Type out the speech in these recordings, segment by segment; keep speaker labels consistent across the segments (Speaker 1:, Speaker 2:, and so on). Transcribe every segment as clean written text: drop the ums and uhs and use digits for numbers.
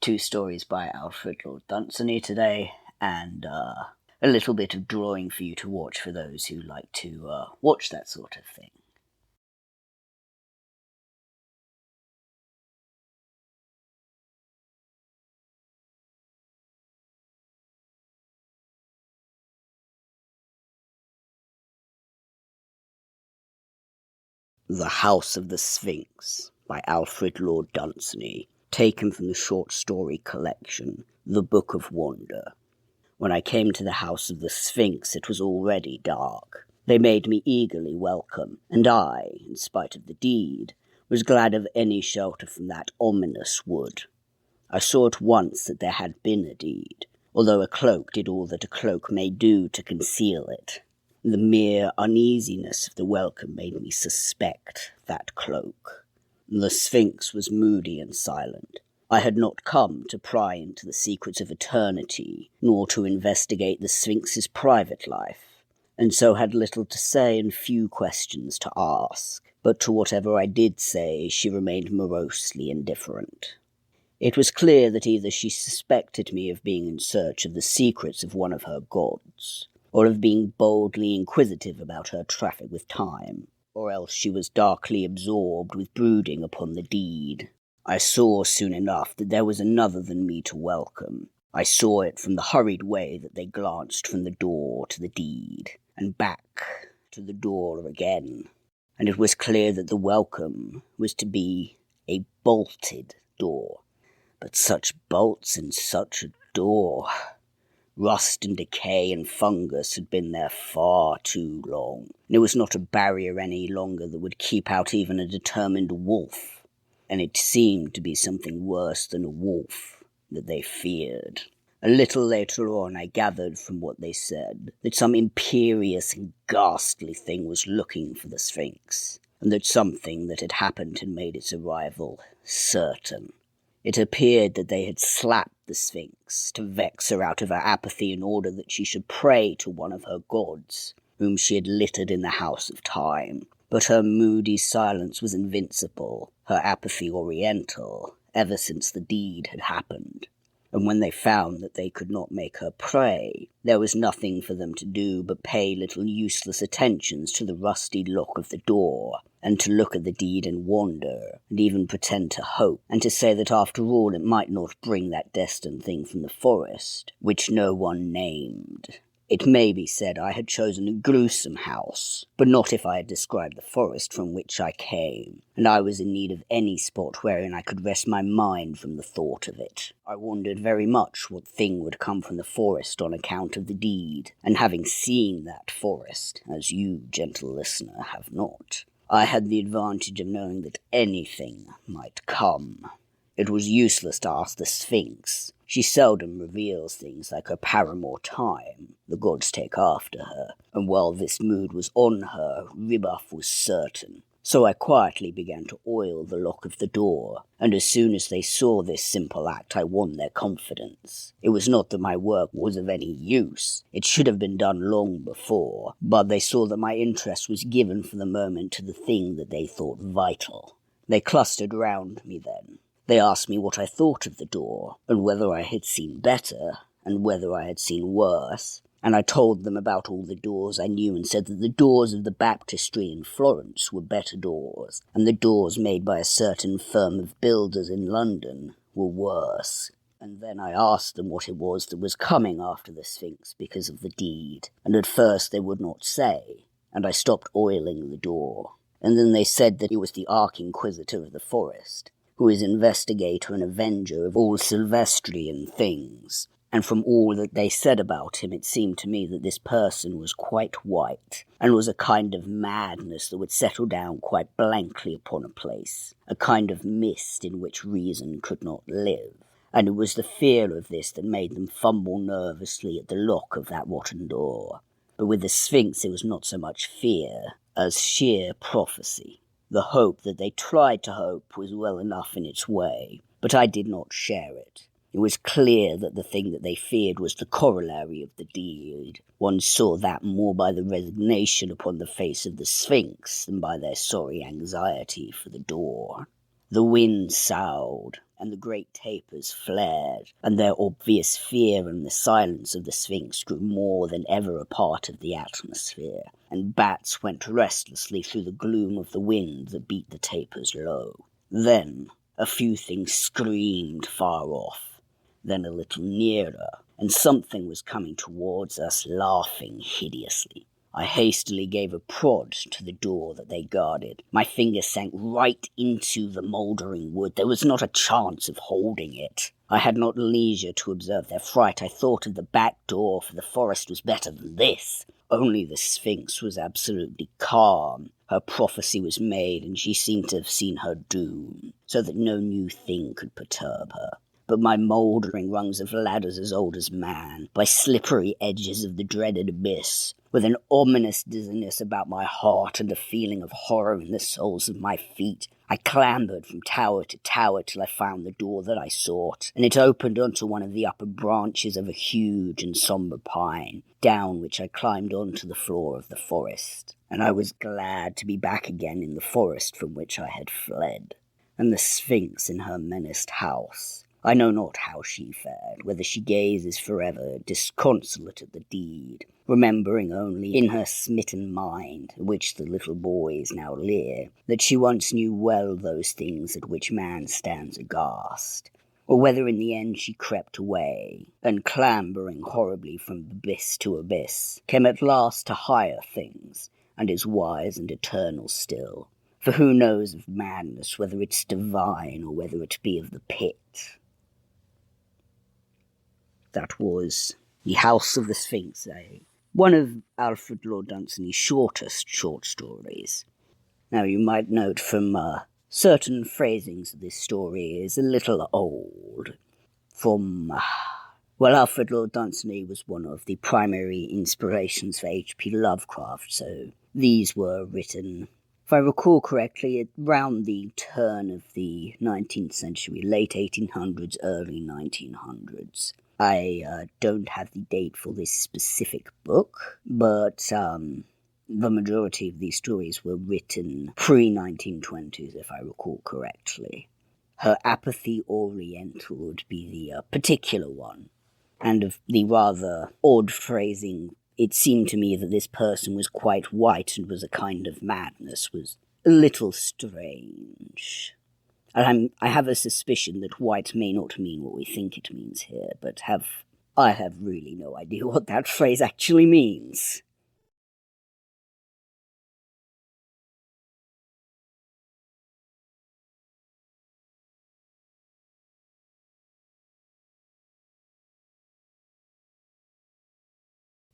Speaker 1: 2 stories by Alfred Lord Dunsany today, and a little bit of drawing for you to watch for those who like to watch that sort of thing. The House of the Sphinx by Alfred Lord Dunsany, taken from the short story collection, The Book of Wonder. When I came to the House of the Sphinx, it was already dark. They made me eagerly welcome, and I, in spite of the deed, was glad of any shelter from that ominous wood. I saw at once that there had been a deed, although a cloak did all that a cloak may do to conceal it. The mere uneasiness of the welcome made me suspect that cloak. The Sphinx was moody and silent. I had not come to pry into the secrets of eternity, nor to investigate the Sphinx's private life, and so had little to say and few questions to ask. But to whatever I did say, she remained morosely indifferent. It was clear that either she suspected me of being in search of the secrets of one of her gods, or of being boldly inquisitive about her traffic with time, or else she was darkly absorbed with brooding upon the deed. I saw soon enough that there was another than me to welcome. I saw it from the hurried way that they glanced from the door to the deed, and back to the door again, and it was clear that the welcome was to be a bolted door. But such bolts in such a door! Rust and decay and fungus had been there far too long. There was not a barrier any longer that would keep out even a determined wolf, and it seemed to be something worse than a wolf that they feared. A little later on I gathered from what they said that some imperious and ghastly thing was looking for the Sphinx, and that something that had happened had made its arrival certain. It appeared that they had slapped the Sphinx to vex her out of her apathy in order that she should pray to one of her gods, whom she had littered in the House of Time. But her moody silence was invincible, her apathy oriental, ever since the deed had happened. And when they found that they could not make her pray, there was nothing for them to do but pay little useless attentions to the rusty lock of the door, and to look at the deed and wonder, and even pretend to hope, and to say that after all it might not bring that destined thing from the forest, which no one named. It may be said I had chosen a gruesome house, but not if I had described the forest from which I came, and I was in need of any spot wherein I could rest my mind from the thought of it. I wondered very much what thing would come from the forest on account of the deed, and having seen that forest, as you, gentle listener, have not, I had the advantage of knowing that anything might come. It was useless to ask the Sphinx. She seldom reveals things like her paramour Time. The gods take after her, and while this mood was on her, rebuff was certain. So I quietly began to oil the lock of the door, and as soon as they saw this simple act, I won their confidence. It was not that my work was of any use. It should have been done long before, but they saw that my interest was given for the moment to the thing that they thought vital. They clustered round me then. They asked me what I thought of the door, and whether I had seen better, and whether I had seen worse, and I told them about all the doors I knew and said that the doors of the baptistry in Florence were better doors, and the doors made by a certain firm of builders in London were worse. And then I asked them what it was that was coming after the Sphinx because of the deed, and at first they would not say, and I stopped oiling the door. And then they said that he was the Arch-Inquisitor of the forest, who is investigator and avenger of all Sylvestrian things, and from all that they said about him it seemed to me that this person was quite white, and was a kind of madness that would settle down quite blankly upon a place, a kind of mist in which reason could not live, and it was the fear of this that made them fumble nervously at the lock of that rotten door. But with the Sphinx it was not so much fear as sheer prophecy. The hope that they tried to hope was well enough in its way, but I did not share it. It was clear that the thing that they feared was the corollary of the deed. One saw that more by the resignation upon the face of the Sphinx than by their sorry anxiety for the door. The wind soughed, and the great tapers flared, and their obvious fear and the silence of the Sphinx grew more than ever a part of the atmosphere, and bats went restlessly through the gloom of the wind that beat the tapers low. Then a few things screamed far off, then a little nearer, and something was coming towards us, laughing hideously. I hastily gave a prod to the door that they guarded. My finger sank right into the mouldering wood. There was not a chance of holding it. I had not leisure to observe their fright. I thought of the back door, for the forest was better than this. Only the Sphinx was absolutely calm. Her prophecy was made, and she seemed to have seen her doom, so that no new thing could perturb her. But my mouldering rungs of ladders as old as man, by slippery edges of the dreaded abyss, with an ominous dizziness about my heart and a feeling of horror in the soles of my feet, I clambered from tower to tower till I found the door that I sought, and it opened onto one of the upper branches of a huge and sombre pine, down which I climbed onto the floor of the forest, and I was glad to be back again in the forest from which I had fled, and the Sphinx in her menaced house. I know not how she fared, whether she gazes forever, disconsolate at the deed, remembering only in her smitten mind, at which the little boys now leer, that she once knew well those things at which man stands aghast, or whether in the end she crept away, and clambering horribly from abyss to abyss, came at last to higher things, and is wise and eternal still. For who knows of madness, whether it's divine or whether it be of the pit? That was The House of the Sphinx, one of Alfred Lord Dunsany's shortest short stories. Now, you might note from certain phrasings that this story is a little old. Alfred Lord Dunsany was one of the primary inspirations for H.P. Lovecraft, so these were written, if I recall correctly, around the turn of the 19th century, late 1800s, early 1900s. I don't have the date for this specific book, but the majority of these stories were written pre-1920s, if I recall correctly. Her apathy oriental would be the particular one, and of the rather odd phrasing, it seemed to me that this person was quite white and was a kind of madness, was a little strange. And I have a suspicion that white may not mean what we think it means here, but I have really no idea what that phrase actually means.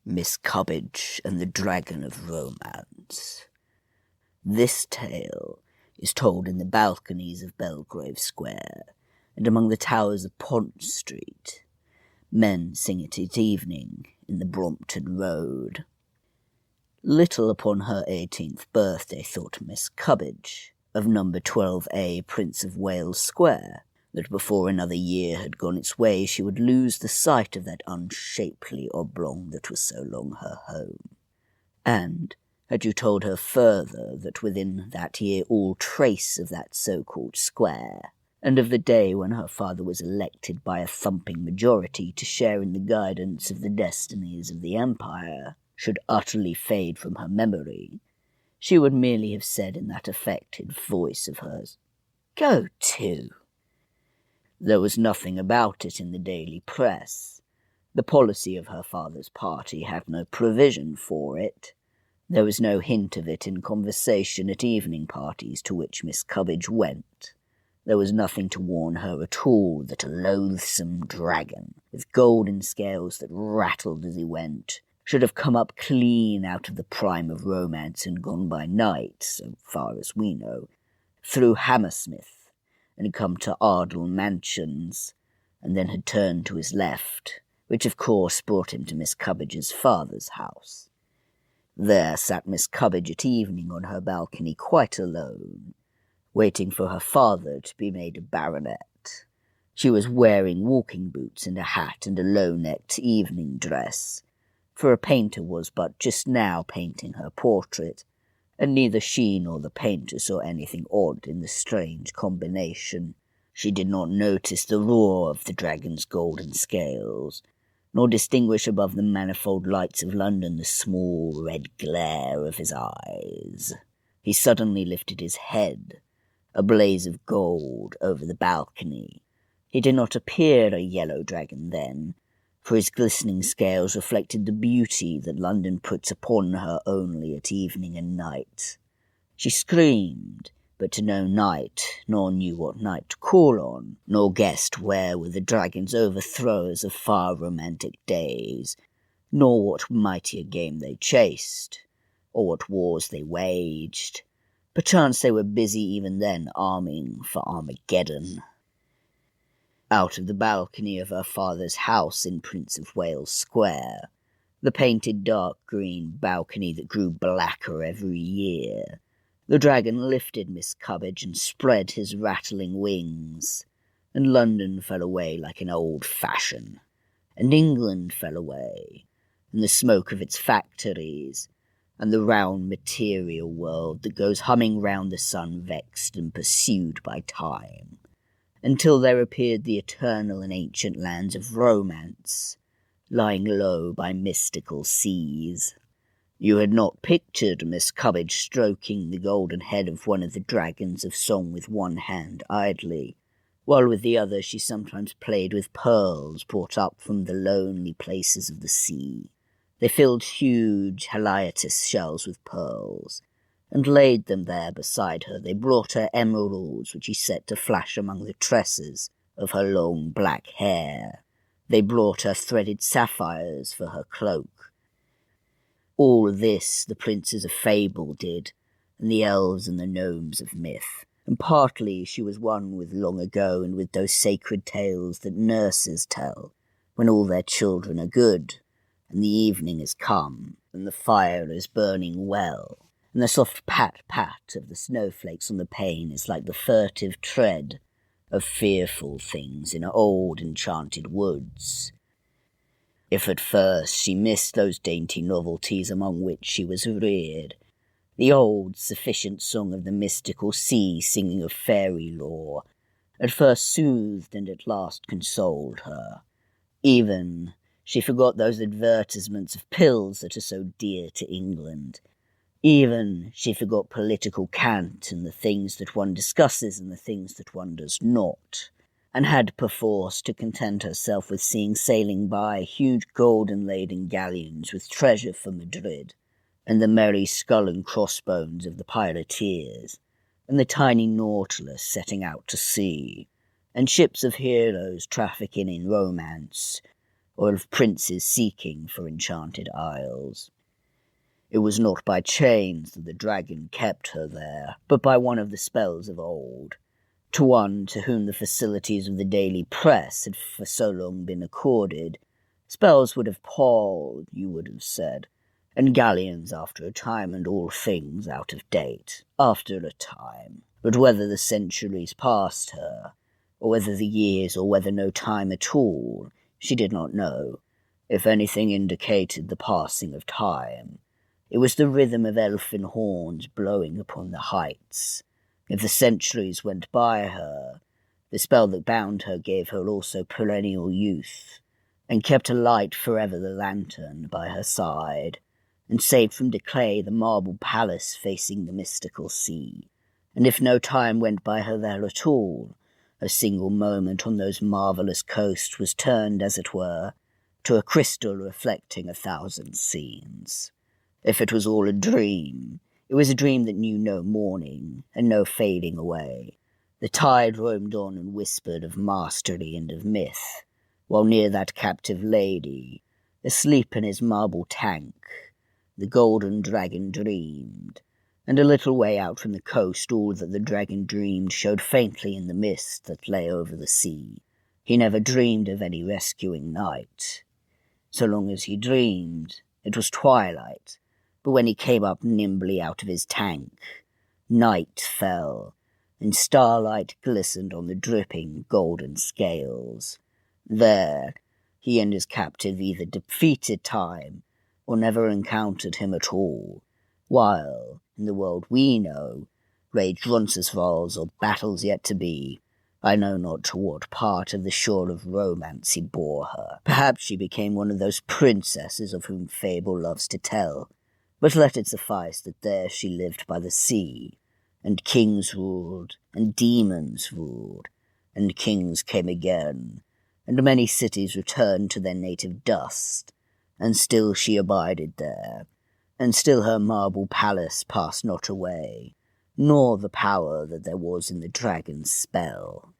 Speaker 1: Miss Cubbidge and the Dragon of Romance. This tale is told in the balconies of Belgrave Square, and among the towers of Pont Street. Men sing it at evening in the Brompton Road. Little upon her 18th birthday thought Miss Cubbidge, of number 12A Prince of Wales Square, that before another year had gone its way she would lose the sight of that unshapely oblong that was so long her home. And had you told her further that within that year all trace of that so-called square, and of the day when her father was elected by a thumping majority to share in the guidance of the destinies of the empire, should utterly fade from her memory, she would merely have said in that affected voice of hers, "Go to." There was nothing about it in the daily press. The policy of her father's party had no provision for it. There was no hint of it in conversation at evening parties to which Miss Cubbidge went. There was nothing to warn her at all that a loathsome dragon, with golden scales that rattled as he went, should have come up clean out of the prime of romance and gone by night, so far as we know, through Hammersmith, and come to Ardle Mansions, and then had turned to his left, which of course brought him to Miss Cubbidge's father's house. There sat Miss Cubbidge at evening on her balcony quite alone, waiting for her father to be made a baronet. She was wearing walking boots and a hat and a low-necked evening dress, for a painter was but just now painting her portrait, and neither she nor the painter saw anything odd in the strange combination. She did not notice the roar of the dragon's golden scales, nor distinguish above the manifold lights of London the small red glare of his eyes. He suddenly lifted his head, a blaze of gold, over the balcony. He did not appear a yellow dragon then, for his glistening scales reflected the beauty that London puts upon her only at evening and night. She screamed, but to no knight, nor knew what knight to call on, nor guessed where were the dragon's overthrows of far romantic days, nor what mightier game they chased, or what wars they waged. Perchance they were busy even then arming for Armageddon. Out of the balcony of her father's house in Prince of Wales Square, the painted dark green balcony that grew blacker every year, the dragon lifted Miss Cubbidge and spread his rattling wings, and London fell away like an old fashion, and England fell away, and the smoke of its factories, and the round material world that goes humming round the sun vexed and pursued by time, until there appeared the eternal and ancient lands of romance, lying low by mystical seas. You had not pictured Miss Cubbidge stroking the golden head of one of the dragons of song with one hand idly, while with the other she sometimes played with pearls brought up from the lonely places of the sea. They filled huge heliatus shells with pearls, and laid them there beside her. They brought her emeralds, which he set to flash among the tresses of her long black hair. They brought her threaded sapphires for her cloak. All this the princes of fable did, and the elves and the gnomes of myth, and partly she was one with long ago and with those sacred tales that nurses tell, when all their children are good, and the evening is come, and the fire is burning well, and the soft pat-pat of the snowflakes on the pane is like the furtive tread of fearful things in old enchanted woods. If at first she missed those dainty novelties among which she was reared, the old sufficient song of the mystical sea singing of fairy lore, at first soothed and at last consoled her. Even she forgot those advertisements of pills that are so dear to England. Even she forgot political cant and the things that one discusses and the things that one does not, and had perforce to content herself with seeing sailing by huge golden-laden galleons with treasure for Madrid, and the merry skull and crossbones of the pirateers, and the tiny Nautilus setting out to sea, and ships of heroes trafficking in romance, or of princes seeking for enchanted isles. It was not by chains that the dragon kept her there, but by one of the spells of old, to one to whom the facilities of the daily press had for so long been accorded. Spells would have palled, you would have said, and galleons after a time, and all things out of date, after a time. But whether the centuries passed her, or whether the years, or whether no time at all, she did not know. If anything indicated the passing of time, it was the rhythm of elfin horns blowing upon the heights. If the centuries went by her, the spell that bound her gave her also perennial youth, and kept alight forever the lantern by her side, and saved from decay the marble palace facing the mystical sea. And if no time went by her there at all, a single moment on those marvellous coasts was turned, as it were, to a crystal reflecting 1,000 scenes. If it was all a dream, it was a dream that knew no morning, and no fading away. The tide roamed on and whispered of mastery and of myth, while near that captive lady, asleep in his marble tank, the golden dragon dreamed, and a little way out from the coast all that the dragon dreamed showed faintly in the mist that lay over the sea. He never dreamed of any rescuing night. So long as he dreamed, it was twilight, but when he came up nimbly out of his tank, night fell, and starlight glistened on the dripping golden scales. There, he and his captive either defeated time, or never encountered him at all, while, in the world we know, raged Roncesvalles or battles yet to be, I know not to what part of the shore of romance he bore her. Perhaps she became one of those princesses of whom fable loves to tell, but let it suffice that there she lived by the sea, and kings ruled, and demons ruled, and kings came again, and many cities returned to their native dust, and still she abided there, and still her marble palace passed not away, nor the power that there was in the dragon's spell.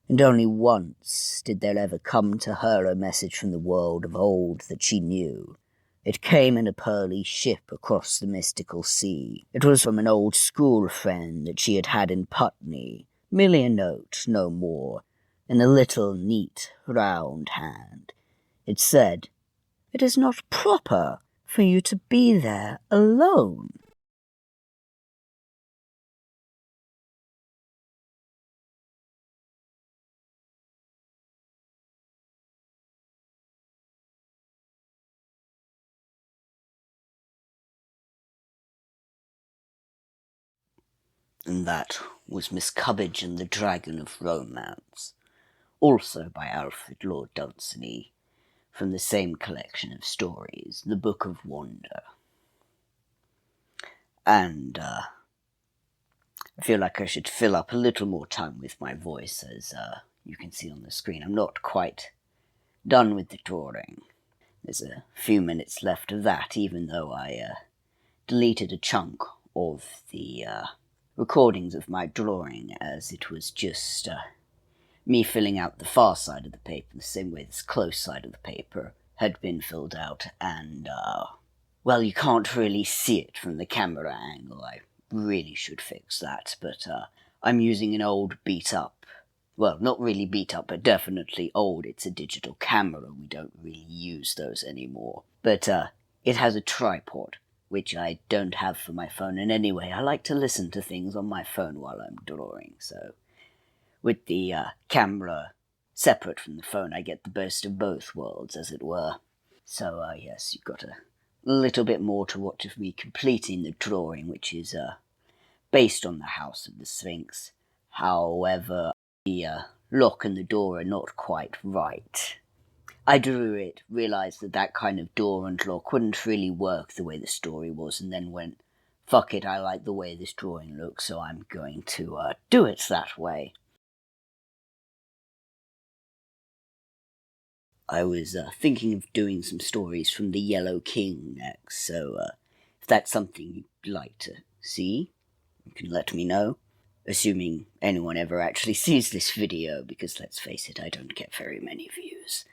Speaker 1: And only once did there ever come to her a message from the world of old that she knew. It came in a pearly ship across the mystical sea. It was from an old school friend that she had had in Putney, merely a note, no more, in a little neat, round hand. It said, "It is not proper for you to be there alone." And that was Miss Cubbidge and the Dragon of Romance, also by Alfred Lord Dunsany, from the same collection of stories, The Book of Wonder. And I feel like I should fill up a little more time with my voice, as you can see on the screen. I'm not quite done with the drawing. There's a few minutes left of that, even though I deleted a chunk of the recordings of my drawing, as it was just me filling out the far side of the paper, the same way this close side of the paper had been filled out, and, well, you can't really see it from the camera angle. I really should fix that, but I'm using an old beat-up, well, not really beat-up, but definitely old. It's a digital camera. We don't really use those anymore. But it has a tripod, which I don't have for my phone, and anyway, I like to listen to things on my phone while I'm drawing, so with the camera separate from the phone, I get the best of both worlds, as it were. So, yes, you've got a little bit more to watch of me completing the drawing, which is based on the House of the Sphinx. However, the lock and the door are not quite right. I drew it, realised that that kind of door and lock wouldn't really work the way the story was, and then went, fuck it, I like the way this drawing looks, so I'm going to do it that way. I was thinking of doing some stories from the Yellow King next, so if that's something you'd like to see, you can let me know, assuming anyone ever actually sees this video, because let's face it, I don't get very many views.